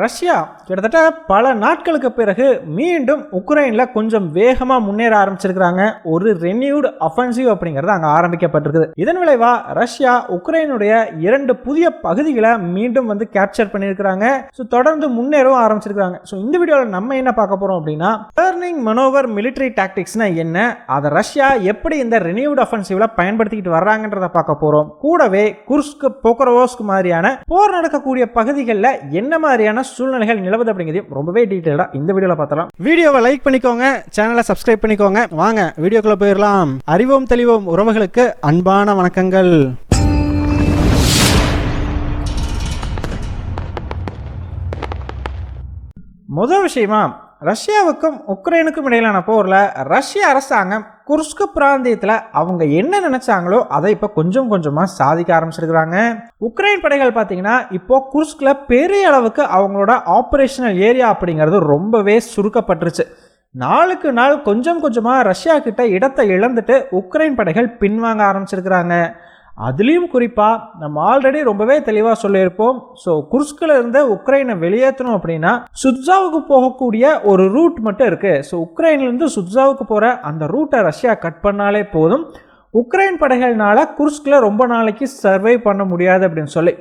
Russia கிட்டத்தட்ட பல நாட்களுக்கு பிறகு மீண்டும் உக்ரைனில் கொஞ்சம் வேகமாக முன்னேற ஆரம்பிச்சிருக்கிறாங்க. ஒரு ரெனியூடு அஃபென்சிவ் அப்படிங்கிறது அங்கே ஆரம்பிக்கப்பட்டிருக்குது. இதன் விளைவா ரஷ்யா உக்ரைனுடைய 2 புதிய பகுதிகளை மீண்டும் கேப்சர் பண்ணியிருக்கிறாங்க. ஸோ தொடர்ந்து முன்னேறவும் ஆரம்பிச்சிருக்காங்க. ஸோ இந்த வீடியோவில் நம்ம என்ன பார்க்க போகிறோம் அப்படின்னா, டர்னிங் மனோவர் மிலிட்டரி டாக்டிக்ஸ்னா என்ன, அதை ரஷ்யா எப்படி இந்த ரெனியூடு அஃபென்சிவ்ல பயன்படுத்திக்கிட்டு வர்றாங்கன்றதை பார்க்க போகிறோம். கூடவே குர்ஸ்க், போக்ரோவ்ஸ்க் மாதிரியான போர் நடக்கக்கூடிய பகுதிகளில் என்ன மாதிரியான சூழ்நிலைகள் நிலவுது அப்படிங்கிறது ரொம்பவே டீடைலா இந்த வீடியோல பார்த்தலாம். வீடியோவை லைக் பண்ணிக்கோங்க, சேனலை சப்ஸ்கிரைப் பண்ணிக்கோங்க. வாங்க வீடியோக்குள்ள போயிடலாம். அறிவோம் தெளிவோம் உறவுகளுக்கு அன்பான வணக்கங்கள். முதல் விஷயமா, ரஷ்யாவுக்கும் உக்ரைனுக்கும் இடையிலான போர்ல ரஷ்ய அரசாங்கம் குர்ஸ்க் பிராந்தியத்தில் அவங்க என்ன நினைச்சாங்களோ அதை இப்போ கொஞ்சம் கொஞ்சமாக சாதிக்க ஆரம்பிச்சிருக்கிறாங்க. உக்ரைன் படைகள் பார்த்தீங்கன்னா இப்போ குர்ஸ்க்ல பெரிய அளவுக்கு அவங்களோட ஆப்ரேஷனல் ஏரியா அப்படிங்கிறது ரொம்பவே சுருக்கப்பட்டுருச்சு. நாளுக்கு நாள் கொஞ்சம் கொஞ்சமாக ரஷ்யா கிட்ட இடத்தை இழந்துட்டு உக்ரைன் படைகள் பின்வாங்க ஆரம்பிச்சிருக்கிறாங்க. அதுலேயும் குறிப்பாக நம்ம ஆல்ரெடி ரொம்பவே தெளிவாக சொல்லியிருப்போம். ஸோ குர்ஸ்கில் இருந்து உக்ரைனை வெளியேற்றணும் அப்படின்னா சுட்சாவுக்கு போகக்கூடிய ஒரு ரூட் மட்டும் இருக்குது. ஸோ உக்ரைன்லேருந்து சுட்சாவுக்கு போகிற அந்த ரூட்டை ரஷ்யா கட் பண்ணாலே போதும். உக்ரைன் படைகள்னால குர்ஸ்கில் ரொம்ப நாளைக்கு சர்வை பண்ண முடியாது அப்படின்னு சொல்லி,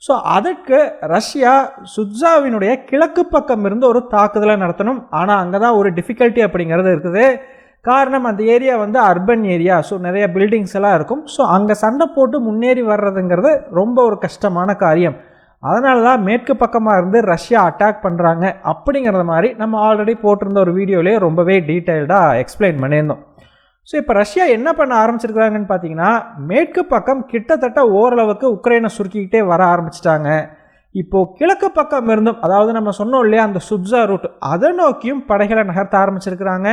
ஸோ அதற்கு ரஷ்யா சுட்சாவினுடைய கிழக்கு பக்கம் இருந்து ஒரு தாக்குதலை நடத்தணும். ஆனால் அங்கே தான் ஒரு டிஃபிகல்ட்டி அப்படிங்கிறது இருக்குது. காரணம், அந்த ஏரியா அர்பன் ஏரியா. ஸோ நிறைய பில்டிங்ஸ் எல்லாம் இருக்கும். ஸோ அங்கே சண்டை போட்டு முன்னேறி வர்றதுங்கிறது ரொம்ப ஒரு கஷ்டமான காரியம். அதனால தான் மேற்கு பக்கமாக இருந்து ரஷ்யா அட்டாக் பண்ணுறாங்க அப்படிங்கிறத மாதிரி நம்ம ஆல்ரெடி போட்டிருந்த ஒரு வீடியோலேயே ரொம்பவே டீட்டெயில்டாக எக்ஸ்பிளைன் பண்ணியிருந்தோம். ஸோ இப்போ ரஷ்யா என்ன பண்ண ஆரம்பிச்சிருக்கிறாங்கன்னு பார்த்தீங்கன்னா, மேற்கு பக்கம் கிட்டத்தட்ட ஓரளவுக்கு உக்ரைனை சுருக்கிக்கிட்டே வர ஆரம்பிச்சிட்டாங்க. இப்போது கிழக்கு பக்கம் இருந்தும், அதாவது நம்ம சொன்னோம் இல்லையா அந்த சுட்சா ரூட், அதை நோக்கியும் படைகளை நகர்த்த ஆரம்பிச்சிருக்கிறாங்க.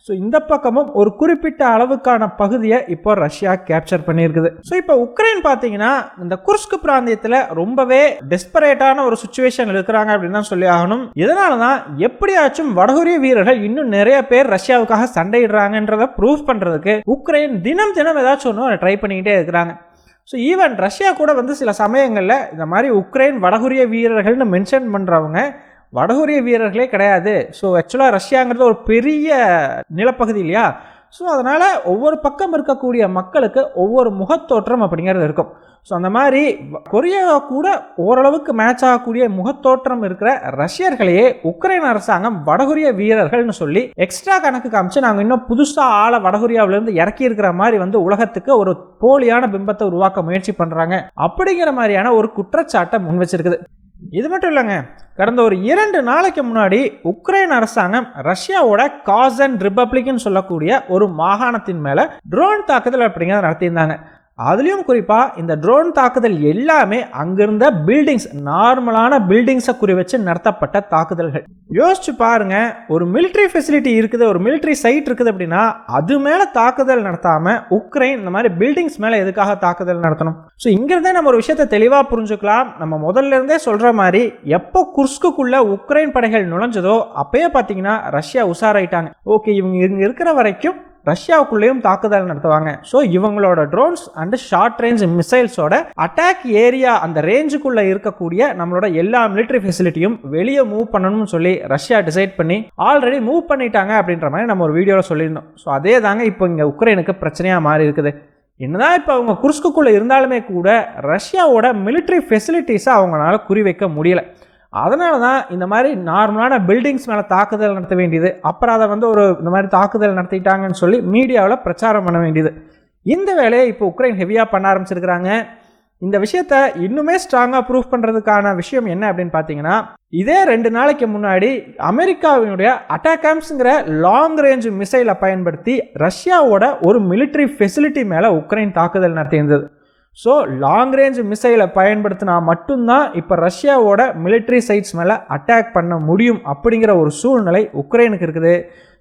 ஸோ இந்த பக்கமும் ஒரு குறிப்பிட்ட அளவுக்கான பகுதியை இப்போ ரஷ்யா கேப்சர் பண்ணியிருக்குது. ஸோ இப்போ உக்ரைன் பார்த்தீங்கன்னா இந்த குர்ஸ்க் பிராந்தியத்தில் ரொம்பவே டெஸ்பரேட்டான ஒரு சுச்சுவேஷன் இருக்கிறாங்க அப்படின்னு தான் சொல்லி ஆகணும். இதனால தான் எப்படியாச்சும் வடகொரிய வீரர்கள் இன்னும் நிறைய பேர் ரஷ்யாவுக்காக சண்டையிடுறாங்கன்றதை ப்ரூவ் பண்ணுறதுக்கு உக்ரைன் தினம் தினம் ஏதாச்சும் ஒன்று ட்ரை பண்ணிக்கிட்டே இருக்கிறாங்க. ஸோ ஈவன் ரஷ்யா கூட சில சமயங்களில் இந்த மாதிரி உக்ரைன் வடகொரிய வீரர்கள்னு மென்ஷன் பண்ணுறவங்க வடகொரிய வீரர்களே கிடையாது. ஸோ ஆக்சுவலாக ரஷ்யாங்கிறது ஒரு பெரிய நிலப்பகுதி இல்லையா. ஸோ அதனால் ஒவ்வொரு பக்கம் இருக்கக்கூடிய மக்களுக்கு ஒவ்வொரு முகத்தோற்றம் அப்படிங்கிறது இருக்கும். ஸோ அந்த மாதிரி கொரியா கூட ஓரளவுக்கு மேட்ச் ஆகக்கூடிய முகத்தோற்றம் இருக்கிற ரஷ்யர்களையே உக்ரைன் அரசாங்கம் வடகொரிய வீரர்கள்னு சொல்லி எக்ஸ்ட்ரா கணக்கு காமிச்சு நாங்கள் இன்னும் புதுசாக ஆளை வடகொரியாவிலேருந்து இறக்கி இருக்கிற மாதிரி உலகத்துக்கு ஒரு போலியான பிம்பத்தை உருவாக்க முயற்சி பண்ணுறாங்க அப்படிங்கிற மாதிரியான ஒரு குற்றச்சாட்டை முன் வச்சிருக்குது. இது மட்டும் இல்லைங்க, கடந்த ஒரு 2 நாளைக்கு முன்னாடி உக்ரைன் அரசாங்கம் ரஷ்யாவோட காசன் ரிபப்ளிக்னு சொல்லக்கூடிய ஒரு மாகாணத்தின் மேலே ட்ரோன் தாக்குதல் அப்படிங்கிறத நடத்தியிருந்தாங்க. அதுலேயும் குறிப்பாக இந்த ட்ரோன் தாக்குதல் எல்லாமே அங்கிருந்த பில்டிங்ஸ், நார்மலான பில்டிங்ஸை குறி வச்சு நடத்தப்பட்ட தாக்குதல்கள். யோசிச்சு பாருங்க, ஒரு மிலிட்ரி ஃபெசிலிட்டி இருக்குது, ஒரு மிலிட்ரி சைட் இருக்குது அப்படின்னா அது மேலே தாக்குதல் நடத்தாமல் உக்ரைன் இந்த மாதிரி பில்டிங்ஸ் மேலே எதுக்காக தாக்குதல் நடத்தணும்? ஸோ இங்கிருந்தே நம்ம ஒரு விஷயத்தை தெளிவாக புரிஞ்சுக்கலாம். நம்ம முதல்ல இருந்தே சொல்கிற மாதிரி எப்போ குர்ஸ்குள்ள உக்ரைன் படைகள் நுழைஞ்சதோ அப்பயே பார்த்தீங்கன்னா ரஷ்யா உஷாராயிட்டாங்க. ஓகே, இவங்க இருக்கிற வரைக்கும் ரஷ்யாவுக்குள்ளேயும் தாக்குதல் நடத்துவாங்க. ஸோ இவங்களோட ட்ரோன்ஸ் அண்ட் ஷார்ட் ரேஞ்ச் மிசைல்ஸோட அட்டாக் ஏரியா, அந்த ரேஞ்சுக்குள்ள இருக்கக்கூடிய நம்மளோட எல்லா மிலிட்டரி ஃபெசிலிட்டியும் வெளியே மூவ் பண்ணணும்னு சொல்லி ரஷ்யா டிசைட் பண்ணி ஆல்ரெடி மூவ் பண்ணிட்டாங்க அப்படின்ற மாதிரி நம்ம ஒரு வீடியோவில் சொல்லியிருந்தோம். ஸோ அதே தாங்க இப்போ இங்கே உக்ரைனுக்கு பிரச்சனையாக மாறி இருக்குது. என்னதான் இப்போ அவங்க குர்ஸ்குள்ள இருந்தாலுமே கூட ரஷ்யாவோட மிலிட்டரி ஃபெசிலிட்டிஸை அவங்களால குறிவைக்க முடியல. அதனால தான் இந்த மாதிரி நார்மலான பில்டிங்ஸ் மேலே தாக்குதல் நடத்த வேண்டியது, அப்புறம் அதை இந்த மாதிரி தாக்குதல் நடத்திட்டாங்கன்னு சொல்லி மீடியாவில் பிரச்சாரம் பண்ண வேண்டியது. இந்த வேலையை இப்போ உக்ரைன் ஹெவியாக பண்ண ஆரம்பிச்சிருக்கிறாங்க. இந்த விஷயத்தை இன்னுமே ஸ்ட்ராங்காக ப்ரூஃப் பண்ணுறதுக்கான விஷயம் என்ன அப்படின்னு பார்த்தீங்கன்னா, இதே 2 நாளைக்கு முன்னாடி அமெரிக்காவினுடைய அட்டாகாம்ஸ்ங்கிற லாங் ரேஞ்ச் மிசைலை பயன்படுத்தி ரஷ்யாவோட ஒரு மிலிட்ரி ஃபெசிலிட்டி மேலே உக்ரைன் தாக்குதல் நடத்தியிருந்தது. ஸோ லாங் ரேஞ்ச் மிசைலை பயன்படுத்தினா மட்டும்தான் இப்போ ரஷ்யாவோட மிலிட்ரி சைட்ஸ் மேலே அட்டாக் பண்ண முடியும் அப்படிங்கிற ஒரு சூழ்நிலை உக்ரைனுக்கு இருக்குது.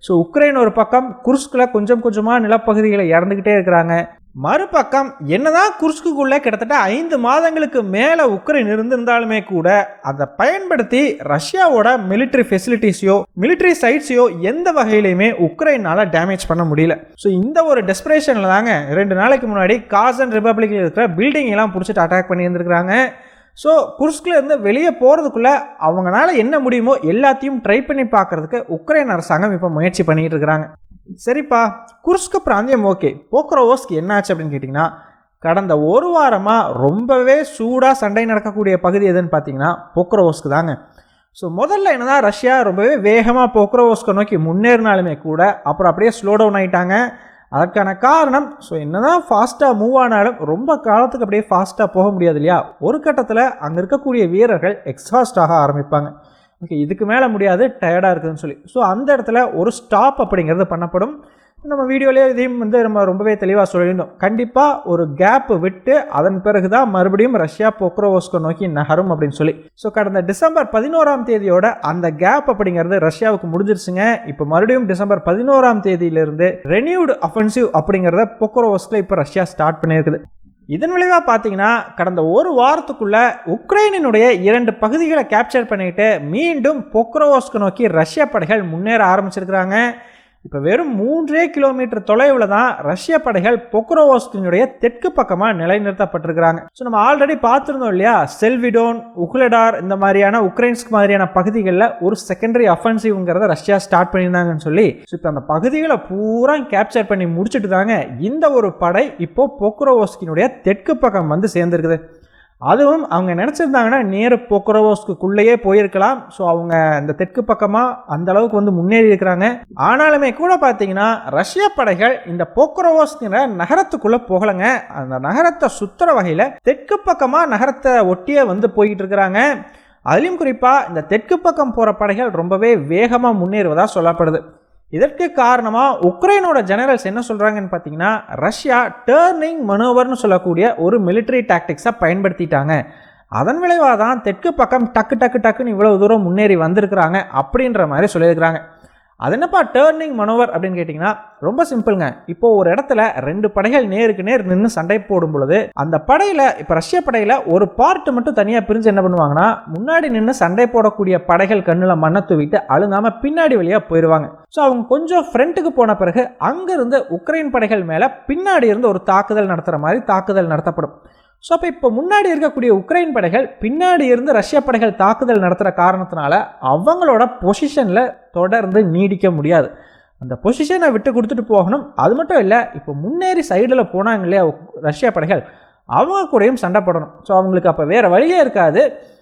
ஸோ உக்ரைன் ஒரு பக்கம் குர்ஸ்கில் கொஞ்சம் கொஞ்சமாக நிலப்பகுதிகளை இறந்துக்கிட்டே இருக்கிறாங்க. மறுபக்கம் என்னதான் குர்ஸ்குள்ள கிட்டத்தட்ட 5 மாதங்களுக்கு மேலே உக்ரைன் இருந்திருந்தாலுமே கூட அதை பயன்படுத்தி ரஷ்யாவோட மிலிட்ரி ஃபெசிலிட்டிஸையோ மிலிட்ரி சைட்ஸையோ எந்த வகையிலையுமே உக்ரைனால் டேமேஜ் பண்ண முடியல. ஸோ இந்த ஒரு டெஸ்பரேஷனில் தாங்க 2 நாளைக்கு முன்னாடி காசன் ரிபப்ளிக்கில் இருக்கிற பில்டிங் எல்லாம் பிடிச்சிட்டு அட்டாக் பண்ணி இருந்திருக்கிறாங்க. ஸோ குர்ஸ்கில் இருந்து வெளியே போகிறதுக்குள்ளே அவங்களால என்ன முடியுமோ எல்லாத்தையும் ட்ரை பண்ணி பார்க்குறதுக்கு உக்ரைன் அரசாங்கம் இப்போ முயற்சி பண்ணிகிட்டு இருக்கிறாங்க. சரிப்பா, குர்ஸ்க் பிராந்தியம் ஓகே, போக்ரோவோஸ்க் என்னாச்சு அப்படின்னு கேட்டிங்கன்னா, கடந்த ஒரு வாரமாக ரொம்பவே சூடாக சண்டை நடக்கக்கூடிய பகுதி எதுன்னு பார்த்தீங்கன்னா போக்ரோவோஸ்க் தாங்க. ஸோ முதல்ல என்னதான் ரஷ்யா ரொம்பவே வேகமாக போக்ரோவோஸ்கை நோக்கி முன்னேறினாலுமே கூட அப்புறம் அப்படியே ஸ்லோ டவுன் ஆகிட்டாங்க. அதற்கான காரணம், ஸோ என்னதான் ஃபாஸ்ட்டாக மூவ் ஆனாலும் ரொம்ப காலத்துக்கு அப்படியே ஃபாஸ்ட்டாக போக முடியாது இல்லையா. ஒரு கட்டத்தில் அங்கே இருக்கக்கூடிய வீரர்கள் எக்ஸாஸ்ட் ஆக ஆரம்பிப்பாங்க. ஓகே, இதுக்கு மேலே முடியாது, டயர்டாக இருக்குதுன்னு சொல்லி. ஸோ அந்த இடத்துல ஒரு ஸ்டாப் அப்படிங்கிறது பண்ணப்படும். நம்ம வீடியோலேயே இதையும் நம்ம ரொம்பவே தெளிவாக சொல்லியிருந்தோம். கண்டிப்பாக ஒரு கேப் விட்டு அதன் பிறகு தான் மறுபடியும் ரஷ்யா போக்ரோவோஸ்கை நோக்கி நகரும் அப்படின்னு சொல்லி. ஸோ கடந்த டிசம்பர் 11 அந்த கேப் அப்படிங்கிறது ரஷ்யாவுக்கு முடிஞ்சிருச்சுங்க. இப்போ மறுபடியும் டிசம்பர் 11 ரெனியூடு அஃபென்சிவ் அப்படிங்கிறத போக்ரோவோஸ்கில் இப்போ ரஷ்யா ஸ்டார்ட் பண்ணியிருக்குது. இதன் விளைவாக பார்த்தீங்கன்னா கடந்த ஒரு வாரத்துக்குள்ள உக்ரைனினுடைய 2 பகுதிகளை கேப்சர் பண்ணிட்டு மீண்டும் போக்ரோவோஸ்கை நோக்கி ரஷ்ய படைகள் முன்னேற ஆரம்பிச்சிருக்கிறாங்க. இப்போ வெறும் 3 கிலோமீட்டர் தொலைவில் தான் ரஷ்ய படைகள் போக்ரோவோஸ்கினுடைய தெற்கு பக்கமாக நிலைநிறுத்தப்பட்டிருக்கிறாங்க. ஸோ நம்ம ஆல்ரெடி பார்த்துருந்தோம் இல்லையா, செல்விடோன், உக்லடார் இந்த மாதிரியான உக்ரைன்ஸ்க் மாதிரியான பகுதிகளில் ஒரு செகண்டரி அஃபென்சிவ்ங்கிறத ரஷ்யா ஸ்டார்ட் பண்ணியிருந்தாங்கன்னு சொல்லி. ஸோ இப்போ அந்த பகுதிகளை பூரா கேப்சர் பண்ணி முடிச்சுட்டு தாங்க இந்த ஒரு படை இப்போ போக்ரோவோஸ்கினுடைய தெற்கு பக்கம் வந்து சேர்ந்துருக்குது. அதுவும் அவங்க நினச்சிருந்தாங்கன்னா நேரு போக்ரோவோஸ்குள்ளேயே போயிருக்கலாம். ஸோ அவங்க இந்த தெற்கு பக்கமாக அந்த அளவுக்கு வந்து முன்னேறி இருக்கிறாங்க. ஆனாலுமே கூட பார்த்தீங்கன்னா ரஷ்ய படைகள் இந்த போக்ரோவோஸ்கிற நகரத்துக்குள்ளே போகலைங்க. அந்த நகரத்தை சுற்றுற வகையில் தெற்கு பக்கமாக நகரத்தை ஒட்டியே வந்து போய்கிட்டு இருக்கிறாங்க. அதுலேயும் குறிப்பாக இந்த தெற்கு பக்கம் போகிற படைகள் ரொம்பவே வேகமாக முன்னேறுவதாக சொல்லப்படுது. இதற்கு காரணமாக உக்ரைனோட ஜெனரல்ஸ் என்ன சொல்கிறாங்கன்னு பார்த்தீங்கன்னா, ரஷ்யா டர்னிங் மனோவர்னு சொல்லக்கூடிய ஒரு மிலிட்ரி டாக்டிக்ஸை பயன்படுத்திட்டாங்க. அதன் விளைவாக தான் தெற்கு பக்கம் டக்குன்னு இவ்வளோ தூரம் முன்னேறி வந்திருக்கிறாங்க அப்படின்ற மாதிரி சொல்லியிருக்கிறாங்க. அது என்னப்பா டர்னிங் மனோவர் அப்படின்னு கேட்டிங்கன்னா, ரொம்ப சிம்பிளுங்க. இப்போ ஒரு இடத்துல 2 படைகள் நேருக்கு நேர் நின்று சண்டை போடும் பொழுது அந்த படையில், இப்போ ரஷ்ய படையில் ஒரு பார்ட் மட்டும் தனியாக பிரிஞ்சு என்ன பண்ணுவாங்கன்னா, முன்னாடி நின்று சண்டை போடக்கூடிய படைகள் கண்ணில் மண்ணை தூவிட்டு அழுங்காமல் பின்னாடி வழியாக போயிடுவாங்க. ஸோ அவங்க கொஞ்சம் ஃப்ரண்ட்டுக்கு போன பிறகு அங்கேருந்து உக்ரைன் படைகள் மேலே பின்னாடி இருந்து ஒரு தாக்குதல் நடத்துகிற மாதிரி தாக்குதல் நடத்தப்படும். ஸோ அப்போ இப்போ முன்னாடி இருக்கக்கூடிய உக்ரைன் படைகள் பின்னாடி இருந்து ரஷ்ய படைகள் தாக்குதல் நடத்துகிற காரணத்தினால அவங்களோட பொசிஷனில் தொடர்ந்து நீடிக்க முடியாது. அந்த பொசிஷனை விட்டு கொடுத்துட்டு போகணும். அது மட்டும் இல்லை, இப்போ முன்னேறி சைடில் போனாங்க இல்லையா ரஷ்ய படைகள், அவங்க கூடயும் சண்டை போடணும். ஸோ அவங்களுக்கு அப்போ வேறு வழியே இருக்காது.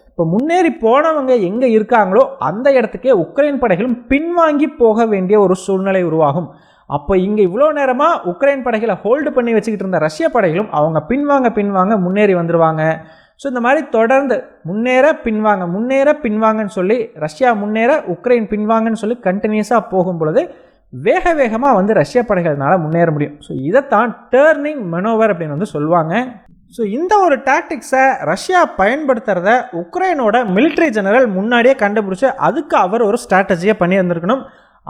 இப்போ முன்னேறி போனவங்க எங்கே இருக்காங்களோ அந்த இடத்துக்கே உக்ரைன் படைகளும் பின்வாங்கி போக வேண்டிய ஒரு சூழ்நிலை உருவாகும். அப்போ இங்கே இவ்வளோ நேரமாக உக்ரைன் படைகளை ஹோல்டு பண்ணி வச்சுக்கிட்டு இருந்த ரஷ்ய படைகளும் அவங்க பின்வாங்க முன்னேறி வந்துடுவாங்க. ஸோ இந்த மாதிரி தொடர்ந்து முன்னேற பின்வாங்கன்னு சொல்லி ரஷ்யா முன்னேற உக்ரைன் பின்வாங்கன்னு சொல்லி கண்டினியூஸாக போகும் பொழுது வேகமாக வந்து ரஷ்ய படைகள்னால முன்னேற முடியும். ஸோ இதைத்தான் டர்னிங் மனோவர் அப்படின்னு வந்து சொல்லுவாங்க. ஸோ இந்த ஒரு டாக்டிக்ஸை ரஷ்யா பயன்படுத்துகிறத உக்ரைனோட மிலிட்ரி ஜெனரல் முன்னாடியே கண்டுபிடிச்சி அதுக்கு அவர் ஒரு ஸ்ட்ராட்டஜியை பண்ணியிருந்திருக்கணும்.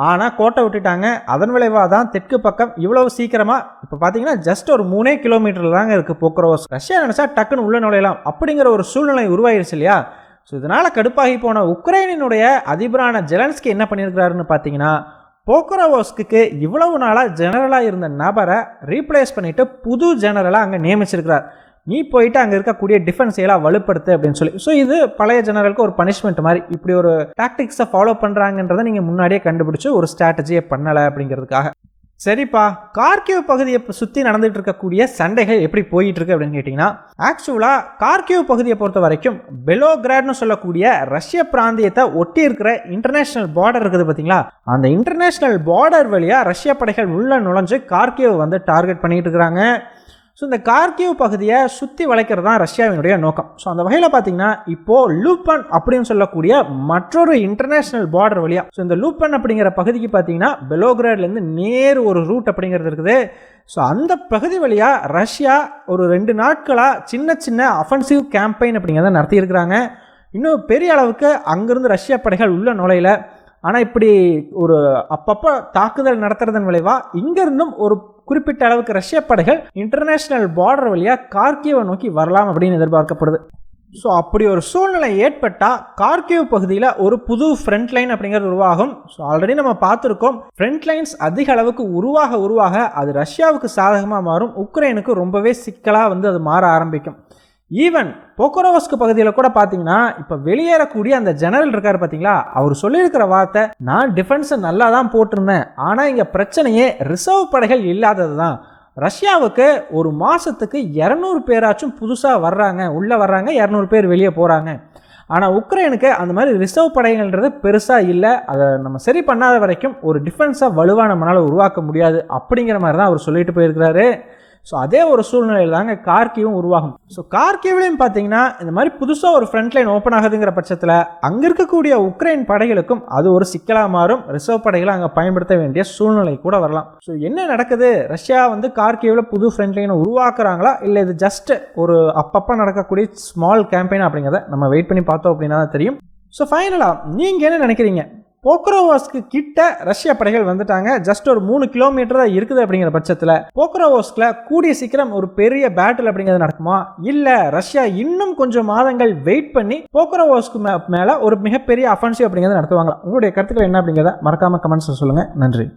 ஆனால் கோட்டை விட்டுட்டாங்க. அதன் விளைவாக தான் தெற்கு பக்கம் இவ்வளவு சீக்கிரமாக இப்போ பார்த்தீங்கன்னா ஜஸ்ட் ஒரு 3 கிலோமீட்டர் தாங்க இருக்குது போக்ரோவோஸ். ரஷ்யா நினச்சா டக்குன்னு உள்ள நுழையலாம் அப்படிங்கிற ஒரு சூழ்நிலை உருவாயிருச்சு இல்லையா. ஸோ இதனால் கடுப்பாகி போன உக்ரைனினுடைய அதிபரான ஜெலன்ஸ்கி என்ன பண்ணியிருக்கிறாருன்னு பார்த்தீங்கன்னா, போக்ரோவோஸ்க்கு இவ்வளவு நாளாக ஜெனரலாக இருந்த நபரை ரீப்ளேஸ் பண்ணிவிட்டு புது ஜெனரலாக அங்கே நியமிச்சிருக்கிறார். நீ போயிட்டு அங்கே இருக்கக்கூடிய டிஃபென்ஸ் எல்லாம் வலுப்படுத்து அப்படின்னு சொல்லி. ஸோ இது பழைய ஜெனரலுக்கு ஒரு பனிஷ்மெண்ட் மாதிரி. இப்படி ஒரு டாக்டிக்ஸை ஃபாலோ பண்ணுறாங்கன்றதை நீங்கள் முன்னாடியே கண்டுபிடிச்சி ஒரு ஸ்ட்ராட்டஜியை பண்ணலை அப்படிங்கிறதுக்காக. சரிப்பா, கார்கிவ் பகுதியை சுற்றி நடந்துகிட்டு இருக்கக்கூடிய சண்டைகள் எப்படி போயிட்டு இருக்கு அப்படின்னு கேட்டிங்கன்னா, ஆக்சுவலாக கார்கிவ் பகுதியை பொறுத்த வரைக்கும் பெலோகிராட்னு சொல்லக்கூடிய ரஷ்ய பிராந்தியத்தை ஒட்டி இருக்கிற இன்டர்நேஷனல் பார்டர் இருக்குது பார்த்தீங்களா, அந்த இன்டர்நேஷனல் பார்டர் வழியாக ரஷ்ய படைகள் உள்ள நுழைஞ்சு கார்கிவ் வந்து டார்கெட் பண்ணிட்டு இருக்கிறாங்க. ஸோ இந்த கார்கிவ் பகுதியை சுற்றி வளைக்கிறது தான் ரஷ்யாவினுடைய நோக்கம். ஸோ அந்த வகையில் பார்த்தீங்கன்னா இப்போது லூப்பன் அப்படின்னு சொல்லக்கூடிய மற்றொரு இன்டர்நேஷனல் பார்டர் வழியாக, ஸோ இந்த லூப்பன் அப்படிங்கிற பகுதிக்கு பார்த்தீங்கன்னா பெலோகிராட்லேருந்து நேர் ஒரு ரூட் அப்படிங்கிறது இருக்குது. ஸோ அந்த பகுதி வழியாக ரஷ்யா ஒரு 2 நாட்களாக சின்ன அஃபென்சிவ் கேம்பெயின் அப்படிங்கிறத நடத்தியிருக்கிறாங்க. இன்னும் பெரிய அளவுக்கு அங்கேருந்து ரஷ்ய படைகள் உள்ள நுழையில. ஆனால் இப்படி ஒரு அப்பப்போ தாக்குதல் நடத்துறதன் விளைவாக இங்கேருந்தும் ஒரு குறிப்பிட்ட அளவுக்கு ரஷ்ய படைகள் இன்டர்நேஷனல் பார்டர் வழியாக கார்கிவை நோக்கி வரலாம் அப்படின்னு எதிர்பார்க்கப்படுது. ஸோ அப்படி ஒரு சூழ்நிலை ஏற்பட்டால் கார்கிவ் பகுதியில் ஒரு புது ஃப்ரண்ட் லைன் அப்படிங்கிறது உருவாகும். ஸோ ஆல்ரெடி நம்ம பார்த்துருக்கோம், ஃப்ரண்ட் லைன்ஸ் அதிக அளவுக்கு உருவாக அது ரஷ்யாவுக்கு சாதகமாக மாறும், உக்ரைனுக்கு ரொம்பவே சிக்கலாக வந்து அது மாற ஆரம்பிக்கும். ஈவன் போக்கரோவஸ்க் பகுதியில் கூட பார்த்தீங்கன்னா இப்போ வெளியேறக்கூடிய அந்த ஜெனரல் இருக்காரு பார்த்தீங்களா, அவர் சொல்லியிருக்கிற வார்த்தை, நான் டிஃபென்ஸை நல்லா தான் போட்டிருந்தேன், ஆனால் இங்கே பிரச்சனையே ரிசர்வ் படைகள் இல்லாதது தான். ரஷ்யாவுக்கு ஒரு மாதத்துக்கு 200 பேராச்சும் புதுசாக வர்றாங்க, உள்ளே வர்றாங்க, 200 பேர் வெளியே போகிறாங்க. ஆனால் உக்ரைனுக்கு அந்த மாதிரி ரிசர்வ் படைகள்ன்றது பெருசாக இல்லை. அதை நம்ம சரி பண்ணாத வரைக்கும் ஒரு டிஃபென்ஸாக வலுவாக நம்மளால் உருவாக்க முடியாது அப்படிங்கிற மாதிரி தான் அவர் சொல்லிட்டு போயிருக்கிறாரு. ஸோ அதே ஒரு சூழ்நிலையில் தாங்க கார்கிவும் உருவாகும். ஸோ கார்கிவ்லையும் பார்த்தீங்கன்னா இந்த மாதிரி புதுசாக ஒரு ஃப்ரண்ட் லைன் ஓப்பன் ஆகுதுங்கிற பட்சத்தில் அங்கே இருக்கக்கூடிய உக்ரைன் படைகளுக்கும் அது ஒரு சிக்கலாக மாறும். ரிசர்வ் படைகளை அங்கே பயன்படுத்த வேண்டிய சூழ்நிலை கூட வரலாம். ஸோ என்ன நடக்குது, ரஷ்யா கார்கிவில் புது ஃப்ரண்ட் லைனை உருவாக்குறாங்களா, இல்லை இது ஜஸ்ட் ஒரு அப்பப்போ நடக்கக்கூடிய ஸ்மால் கேம்பெயின் அப்படிங்கிறத நம்ம வெயிட் பண்ணி பார்த்தோம் அப்படின்னா தான் தெரியும். ஸோ ஃபைனலாக நீங்கள் என்ன நினைக்கிறீங்க? போக்ரோவோஸ்க்கு கிட்ட ரஷ்ய படைகள் வந்துட்டாங்க, ஜஸ்ட் ஒரு 3 கிலோமீட்டர் தான் இருக்குது அப்படிங்கிற பட்சத்தில் போக்ரோவோஸ்கில் கூடிய சீக்கிரம் ஒரு பெரிய பேட்டில் அப்படிங்கிறது நடக்குமா, இல்லை ரஷ்யா இன்னும் கொஞ்சம் மாதங்கள் வெயிட் பண்ணி போக்ரோவோஸ்க்கு மேலே ஒரு மிகப்பெரிய அஃபென்சிவ் அப்படிங்கிறத நடத்துவாங்களா? உங்களுடைய கருத்துக்கள் என்ன அப்படிங்கிறத மறக்காம கமெண்ட்ஸ் சொல்லுங்கள். நன்றி.